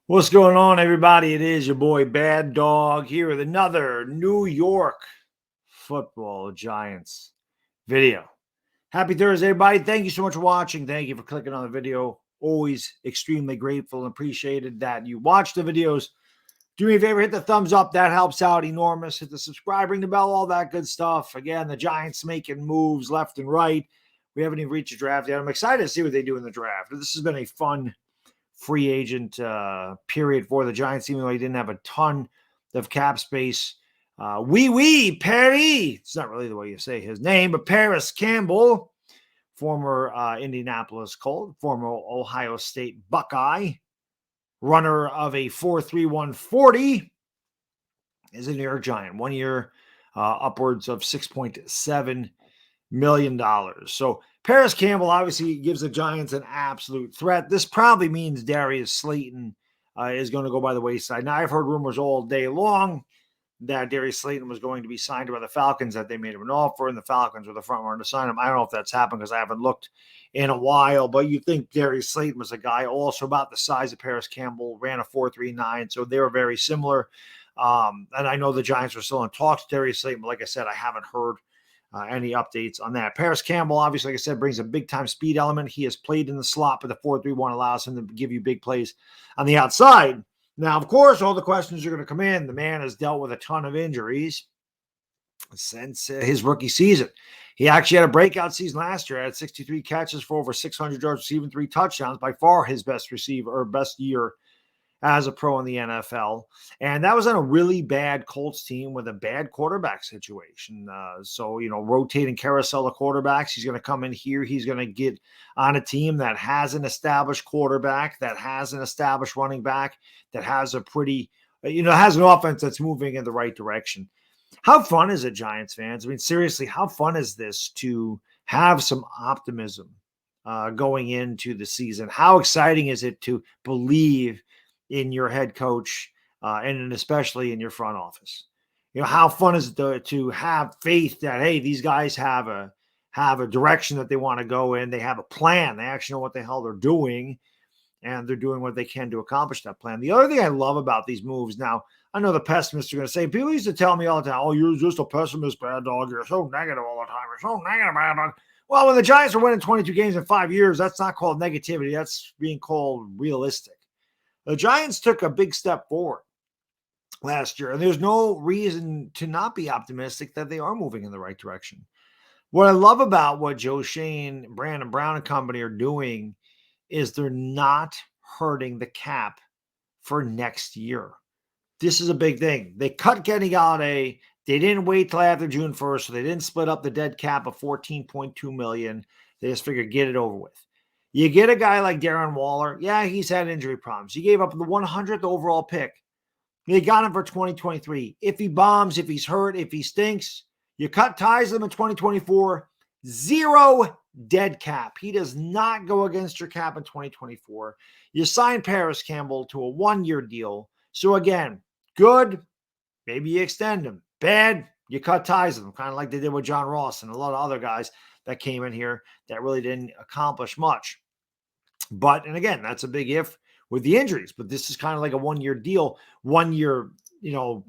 What's going on, everybody? It is your boy Baddog here with another New York Football Giants video. Happy Thursday, everybody. Thank you so much for watching. Thank you for clicking on the video. Always extremely grateful and appreciated that you watch the videos. Do me a favor, hit the thumbs up. That helps out enormous. Hit the subscribe, ring the bell, all that good stuff. Again, the Giants making moves left and right. We haven't even reached the draft yet. I'm excited to see what they do in the draft. This has been a fun free agent period for the Giants, even though he didn't have a ton of cap space. Perry. It's not really the way you say his name, but Parris Campbell, former Indianapolis Colt, former Ohio State Buckeye, runner of a 4.31 40, is a New York Giant. 1 year, upwards of $6.7 million. So Parris Campbell obviously gives the Giants an absolute threat. This probably means Darius Slayton is going to go by the wayside. Now, I've heard rumors all day long that Darius Slayton was going to be signed by the Falcons, that they made him an offer, and the Falcons were the front runner to sign him. I don't know if that's happened because I haven't looked in a while, but you think Darius Slayton was a guy also about the size of Parris Campbell, ran a 4.39, so they were very similar. And I know the Giants were still in talks with Darius Slayton, but like I said, I haven't heard any updates on that. Parris Campbell, obviously, like I said, brings a big-time speed element. He has played in the slot, but the 4.31 allows him to give you big plays on the outside. Now, of course, all the questions are going to come in. The man has dealt with a ton of injuries since his rookie season. He actually had a breakout season last year. Had 63 catches for over 600 yards, receiving 3 touchdowns. By far his best receiver or best year as a pro in the NFL. And that was on a really bad Colts team with a bad quarterback situation. So, rotating carousel of quarterbacks. He's going to come in here. He's going to get on a team that has an established quarterback, that has an established running back, that has a pretty, has an offense that's moving in the right direction. How fun is it, Giants fans? I mean, seriously, how fun is this to have some optimism going into the season? How exciting is it to believe in your head coach and especially in your front office? How fun is it to have faith that, hey, these guys have a direction that they want to go in. They have a plan. They actually know what the hell they're doing, and they're doing what they can to accomplish that plan. The other thing I love about these moves, now, I know the pessimists are going to say, people used to tell me all the time, oh, you're just a pessimist, Baddog. You're so negative all the time. You're so negative, Baddog. Well, when the Giants are winning 22 games in 5 years, that's not called negativity. That's being called realistic. The Giants took a big step forward last year, and there's no reason to not be optimistic that they are moving in the right direction. What I love about what Joe Shane, Brandon Brown and company are doing is they're not hurting the cap for next year. This is a big thing. They cut Kenny Golladay. They didn't wait till after June 1st, so they didn't split up the dead cap of $14.2 million. They just figured, get it over with. You get a guy like Darren Waller. Yeah, he's had injury problems. You gave up the 100th overall pick. You got him for 2023. If he bombs, if he's hurt, if he stinks, you cut ties with him in 2024. 0 dead cap. He does not go against your cap in 2024. You sign Parris Campbell to a 1-year deal. So again, good, maybe you extend him. Bad, you cut ties with him, kind of like they did with John Ross and a lot of other guys that came in here that really didn't accomplish much. But, and again, that's a big if with the injuries, but this is kind of like a 1-year deal, 1-year,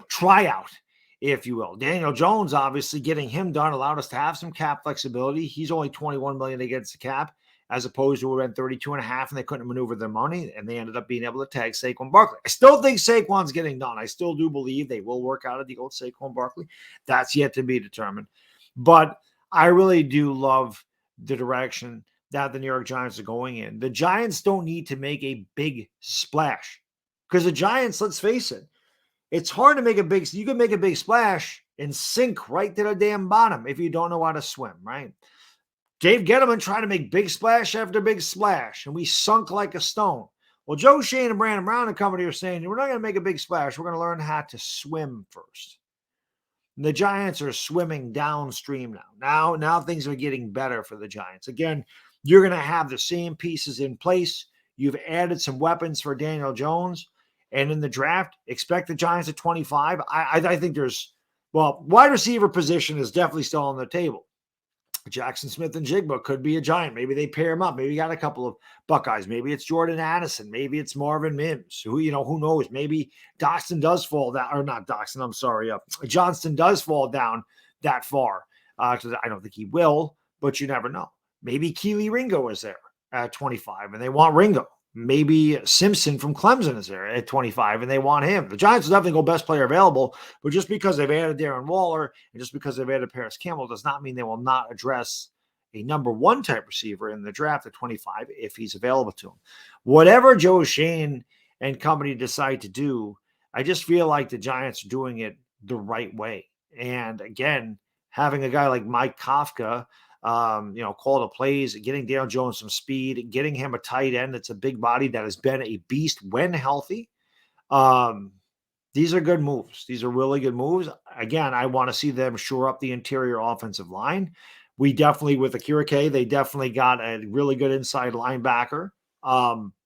tryout, if you will. Daniel Jones, obviously getting him done allowed us to have some cap flexibility. He's only $21 million against the cap, as opposed to around 32.5, and they couldn't maneuver their money, and they ended up being able to tag Saquon Barkley. I still think Saquon's getting done. I still do believe they will work out a deal with Saquon Barkley. That's yet to be determined. But I really do love the direction that the New York Giants are going in. The Giants don't need to make a big splash because the Giants, let's face it, it's hard to make you can make a big splash and sink right to the damn bottom if you don't know how to swim, right? Dave Gettleman tried to make big splash after big splash, and we sunk like a stone. Well, Joe Shane and Brandon Brown and company are saying, we're not going to make a big splash. We're going to learn how to swim first. And the Giants are swimming downstream now. Now things are getting better for the Giants. Again, you're going to have the same pieces in place. You've added some weapons for Daniel Jones. And in the draft, expect the Giants at 25. I think wide receiver position is definitely still on the table. Jackson Smith and Jigba could be a Giant. Maybe they pair him up. Maybe you got a couple of Buckeyes. Maybe it's Jordan Addison. Maybe it's Marvin Mims. Who knows? Maybe Doxson does fall down, or not Doxson. I'm sorry. Johnston does fall down that far. Because I don't think he will, but you never know. Maybe Keely Ringo is there at 25, and they want Ringo. Maybe Simpson from Clemson is there at 25, and they want him. The Giants will definitely go best player available, but just because they've added Darren Waller and just because they've added Parris Campbell does not mean they will not address a number one type receiver in the draft at 25 if he's available to them. Whatever Joe Schoen and company decide to do, I just feel like the Giants are doing it the right way. And again, having a guy like Mike Kafka, call the plays, getting Daniel Jones some speed, getting him a tight end that's a big body that has been a beast when healthy. These are good moves. These are really good moves. Again, I want to see them shore up the interior offensive line. We definitely, with Akira K, they definitely got a really good inside linebacker.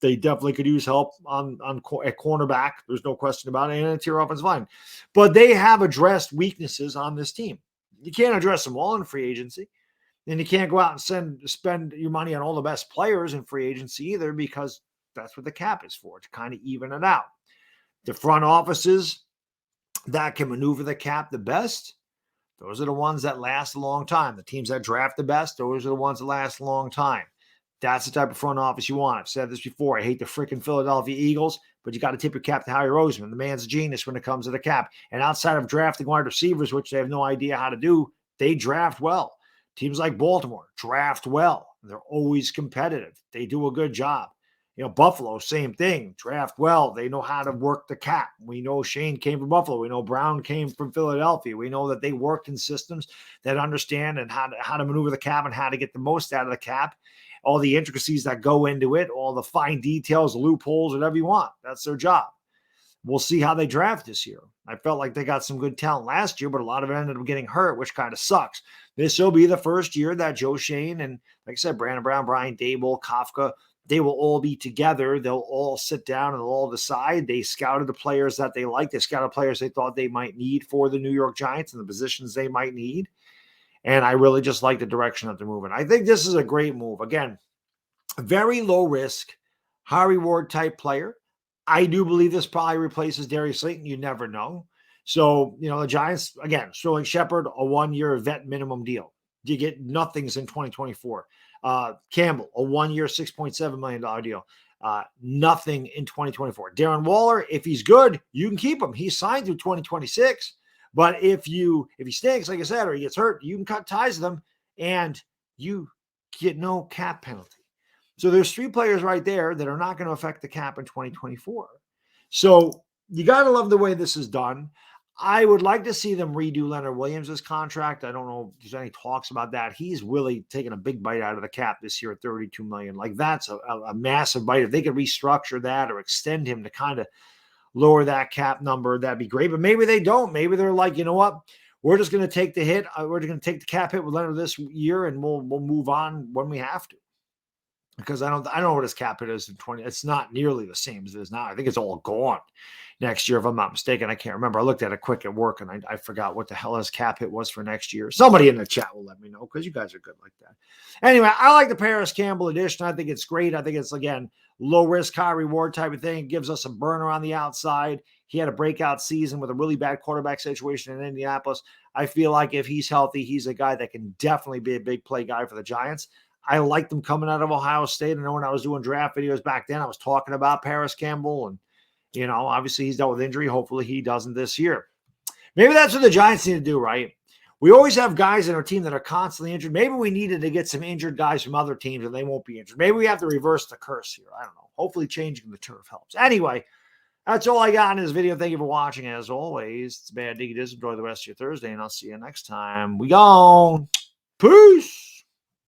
They definitely could use help at cornerback. There's no question about it, and interior offensive line. But they have addressed weaknesses on this team. You can't address them all in free agency. And you can't go out and spend your money on all the best players in free agency either, because that's what the cap is for, to kind of even it out. The front offices that can maneuver the cap the best, those are the ones that last a long time. The teams that draft the best, those are the ones that last a long time. That's the type of front office you want. I've said this before. I hate the freaking Philadelphia Eagles, but you got to tip your cap to Howie Roseman. The man's a genius when it comes to the cap. And outside of drafting wide receivers, which they have no idea how to do, they draft well. Teams like Baltimore draft well. They're always competitive. They do a good job. Buffalo, same thing. Draft well. They know how to work the cap. We know Shane came from Buffalo. We know Brown came from Philadelphia. We know that they worked in systems that understand and how to maneuver the cap and how to get the most out of the cap. All the intricacies that go into it, all the fine details, loopholes, whatever you want. That's their job. We'll see how they draft this year. I felt like they got some good talent last year, but a lot of it ended up getting hurt, which kind of sucks. This will be the first year that Joe Schoen and, like I said, Brandon Brown, Brian Dable, Kafka, they will all be together. They'll all sit down and they'll all decide. They scouted the players that they liked. They scouted players they thought they might need for the New York Giants and the positions they might need. And I really just like the direction that they're moving. I think this is a great move. Again, very low risk, high reward type player. I do believe this probably replaces Darius Slayton. You never know. So, the Giants, again, Sterling Shepard, a 1-year vet minimum deal. You get nothings in 2024. Campbell, a 1-year, $6.7 million deal. Nothing in 2024. Darren Waller, if he's good, you can keep him. He's signed through 2026. But if he stinks, like I said, or he gets hurt, you can cut ties with him and you get no cap penalty. So there's 3 players right there that are not going to affect the cap in 2024. So you got to love the way this is done. I would like to see them redo Leonard Williams' contract. I don't know if there's any talks about that. He's really taking a big bite out of the cap this year at $32 million. Like, that's a massive bite. If they could restructure that or extend him to kind of lower that cap number, that'd be great. But maybe they don't. Maybe they're like, you know what? We're just going to take the hit. We're going to take the cap hit with Leonard this year, and we'll move on when we have to. Because I don't know what his cap hit is in 20. It's not nearly the same as it is now. I think it's all gone next year, if I'm not mistaken. I can't remember. I looked at it quick at work, and I forgot what the hell his cap hit was for next year. Somebody in the chat will let me know, because you guys are good like that. Anyway, I like the Parris Campbell edition. I think it's great. I think it's, again, low risk, high reward type of thing. It gives us a burner on the outside. He had a breakout season with a really bad quarterback situation in Indianapolis. I feel like if he's healthy, he's a guy that can definitely be a big play guy for the Giants. I liked them coming out of Ohio State. I know when I was doing draft videos back then, I was talking about Parris Campbell, and, obviously he's dealt with injury. Hopefully he doesn't this year. Maybe that's what the Giants need to do, right? We always have guys in our team that are constantly injured. Maybe we needed to get some injured guys from other teams and they won't be injured. Maybe we have to reverse the curse here. I don't know. Hopefully changing the turf helps. Anyway, that's all I got in this video. Thank you for watching. As always, it's Bad Diggy. Enjoy the rest of your Thursday, and I'll see you next time. We gone. Peace.